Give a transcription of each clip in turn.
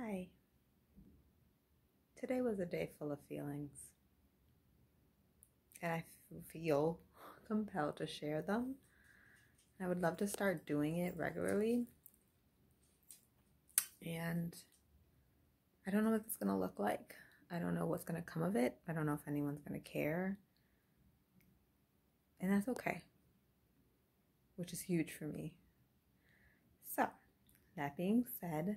Hi. Today was a day full of feelings, and I feel compelled to share them. I would love to start doing it regularly, and I don't know what it's going to look like. I don't know what's going to come of it. I don't know if anyone's going to care, and that's okay, which is huge for me. So, that being said,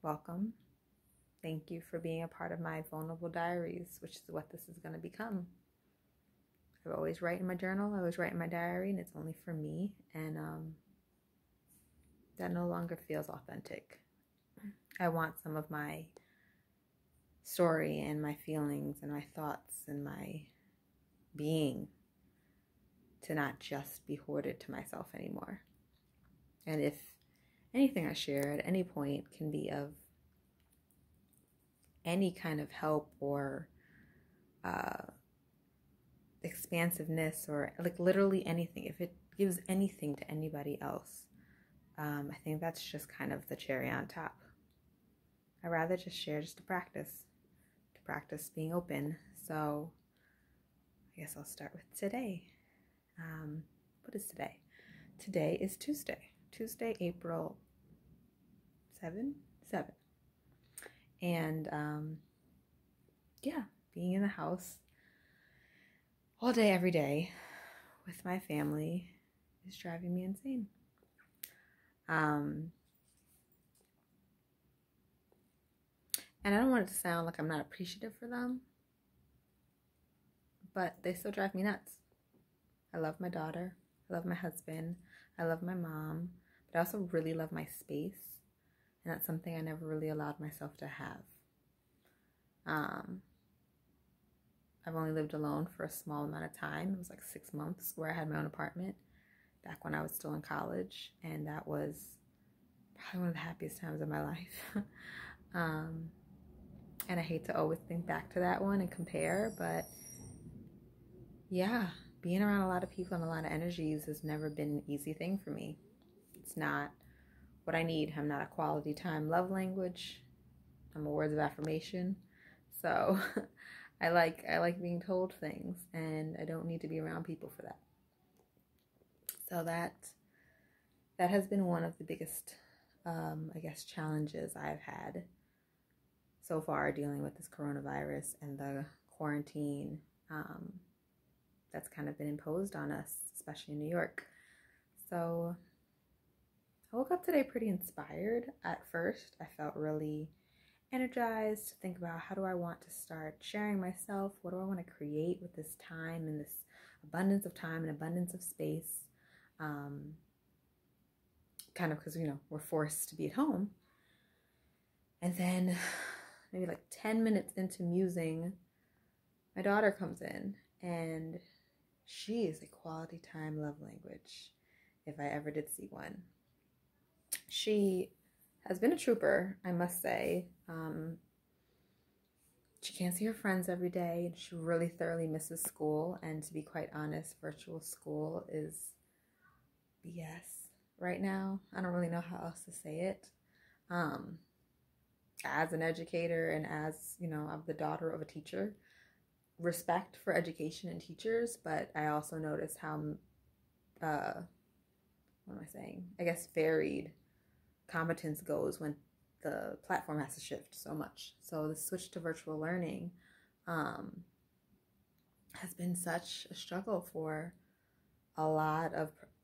welcome. Thank you for being a part of my vulnerable diaries, which is what this is going to become. I always write in my journal, I always write in my diary, and it's only for me, and that no longer feels authentic. I want some of my story and my feelings and my thoughts and my being to not just be hoarded to myself anymore. And if anything I share at any point can be of any kind of help or expansiveness or like literally anything, if it gives anything to anybody else, I think that's just kind of the cherry on top. I'd rather just share just to practice being open. So I guess I'll start with today. What is today? Today is Tuesday, April 7. And being in the house all day, every day with my family is driving me insane. And I don't want it to sound like I'm not appreciative for them, but they still drive me nuts. I love my daughter, I love my husband, I love my mom, but I also really love my space, and that's something I never really allowed myself to have. I've only lived alone for a small amount of time. It was like 6 months where I had my own apartment back when I was still in college, and that was probably one of the happiest times of my life. And I hate to always think back to that one and compare, but yeah, being around a lot of people and a lot of energies has never been an easy thing for me. It's not what I need. I'm not a quality time love language. I'm a words of affirmation. So I like being told things, and I don't need to be around people for that. So that has been one of the biggest, challenges I've had so far dealing with this coronavirus and the quarantine that's kind of been imposed on us, especially in New York. So I woke up today pretty inspired. At first, I felt really energized to think about how do I want to start sharing myself? What do I want to create with this time and this abundance of time and abundance of space? Kind of because, we're forced to be at home. And then maybe like 10 minutes into musing, my daughter comes in, and she is a quality time love language, if I ever did see one. She has been a trooper, I must say. She can't see her friends every day, and she really thoroughly misses school. And to be quite honest, virtual school is BS right now. I don't really know how else to say it. As an educator and as, I'm the daughter of a teacher, respect for education and teachers, but I also notice how, varied competence goes when the platform has to shift so much. So the switch to virtual learning has been such a struggle for a lot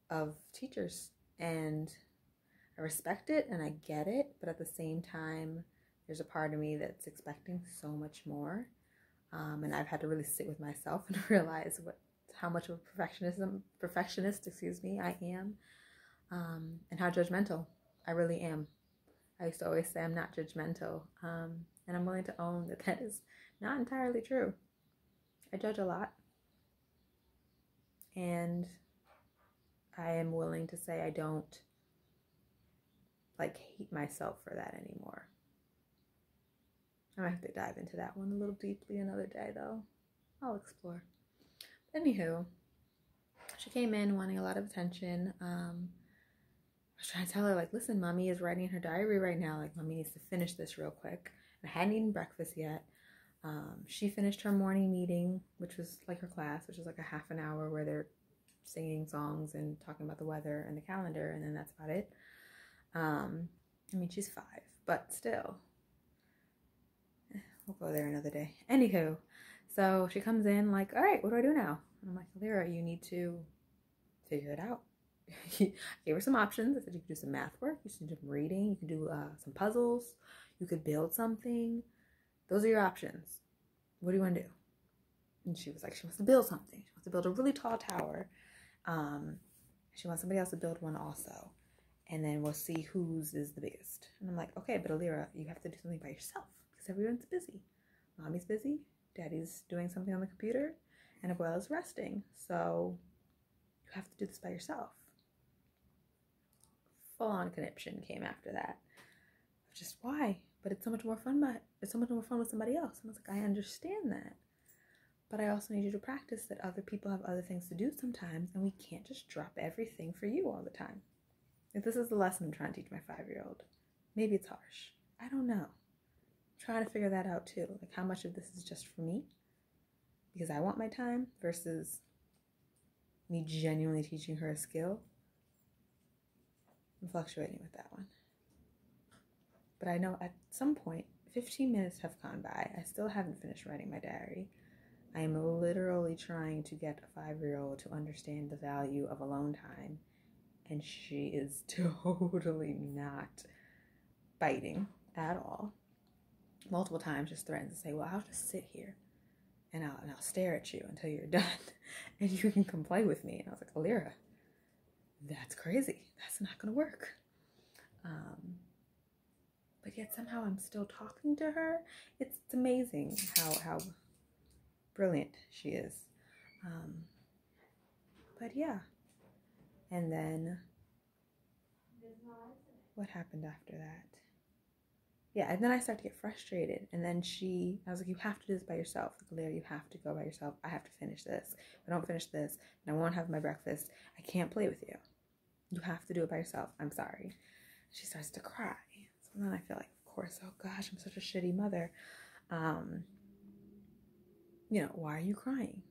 of teachers, and I respect it and I get it, but at the same time, there's a part of me that's expecting so much more, and I've had to really sit with myself and realize how much of a perfectionist I am, and how judgmental I really am. I used to always say I'm not judgmental, and I'm willing to own that is not entirely true. I judge a lot, and I am willing to say I don't hate myself for that anymore. I might have to dive into that one a little deeply another day, though. I'll explore. Anywho, she came in wanting a lot of attention. was trying to tell her, like, listen, mommy is writing in her diary right now. Like, mommy needs to finish this real quick. And I hadn't eaten breakfast yet. She finished her morning meeting, which was like her class, which is like a half an hour where they're singing songs and talking about the weather and the calendar, and then that's about it. I mean, she's 5, but still. We'll go there another day. Anywho, so she comes in like, all right, what do I do now? And I'm like, Lyra, you need to figure it out. I gave her some options. I said you could do some math work, you can do some reading, you can do some puzzles, you could build something. Those are your options. What do you want to do? And she was like, she wants to build something. She wants to build a really tall tower. She wants somebody else to build one also. And then we'll see whose is the biggest. And I'm like, okay, but Alira, you have to do something by yourself because everyone's busy. Mommy's busy. Daddy's doing something on the computer. And Abuela's resting. So you have to do this by yourself. Full-on conniption came after that. Just why? But it's so much more fun. It's so much more fun with somebody else. And I was like, I understand that, but I also need you to practice that other people have other things to do sometimes, and we can't just drop everything for you all the time. If this is the lesson I'm trying to teach my 5-year-old, maybe it's harsh. I don't know. I'm trying to figure that out too. Like, how much of this is just for me because I want my time versus me genuinely teaching her a skill. I'm fluctuating with that one. But I know at some point, 15 minutes have gone by. I still haven't finished writing my diary. I am literally trying to get a 5-year-old to understand the value of alone time. And she is totally not biting at all. Multiple times just threatens to say, well, I'll just sit here and I'll stare at you until you're done. And you can come play with me. And I was like, Alira, that's crazy. That's not going to work. But yet somehow I'm still talking to her. It's amazing how brilliant she is. But yeah. And then what happened after that? Yeah, and then I start to get frustrated. And then I was like, you have to do this by yourself. Like, Lyra, you have to go by yourself. I have to finish this. If I don't finish this, then I won't have my breakfast. I can't play with you. You have to do it by yourself. I'm sorry. She starts to cry. So then I feel like, of course, oh gosh, I'm such a shitty mother. Why are you crying?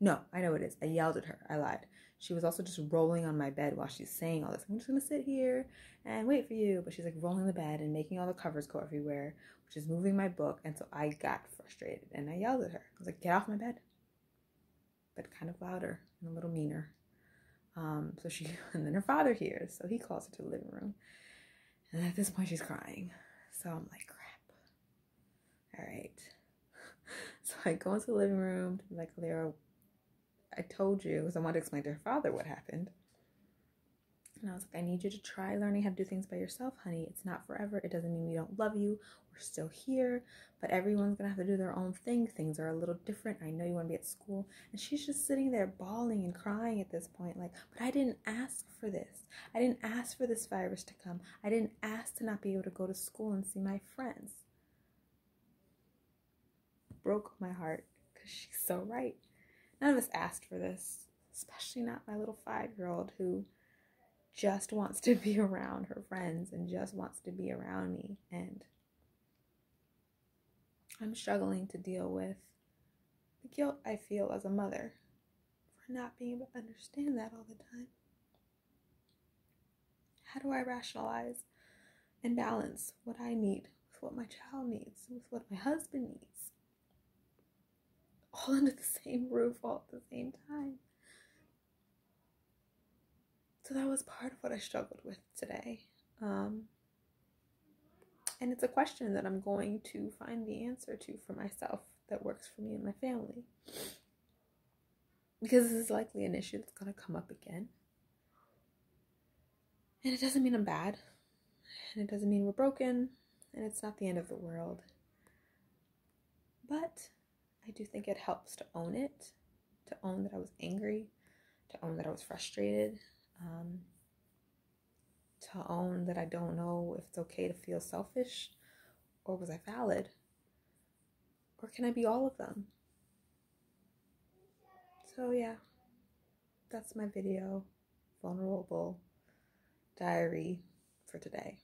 No, I know it is. I yelled at her. I lied. She was also just rolling on my bed while she's saying all this. I'm just going to sit here and wait for you. But she's like rolling the bed and making all the covers go everywhere, which is moving my book. And so I got frustrated and I yelled at her. I was like, get off my bed. But kind of louder and a little meaner. And then her father hears. So he calls her to the living room. And at this point she's crying. So I'm like, crap. All right. So I go into the living room to be like, Lyra, I told you, because I wanted to explain to her father what happened. And I was like, I need you to try learning how to do things by yourself, honey. It's not forever. It doesn't mean we don't love you. We're still here. But everyone's going to have to do their own thing. Things are a little different. I know you want to be at school. And she's just sitting there bawling and crying at this point. Like, but I didn't ask for this. I didn't ask for this virus to come. I didn't ask to not be able to go to school and see my friends. Broke my heart because she's so right. None of us asked for this, especially not my little 5-year-old who just wants to be around her friends and just wants to be around me. And I'm struggling to deal with the guilt I feel as a mother for not being able to understand that all the time. How do I rationalize and balance what I need with what my child needs, with what my husband needs? All under the same roof, all at the same time. So that was part of what I struggled with today. And it's a question that I'm going to find the answer to for myself that works for me and my family. Because this is likely an issue that's going to come up again. And it doesn't mean I'm bad. And it doesn't mean we're broken. And it's not the end of the world. But I do think it helps to own it. To own that I was angry. To own that I was frustrated. To own that I don't know if it's okay to feel selfish, or was I valid, or can I be all of them? So yeah, that's my video, vulnerable diary for today.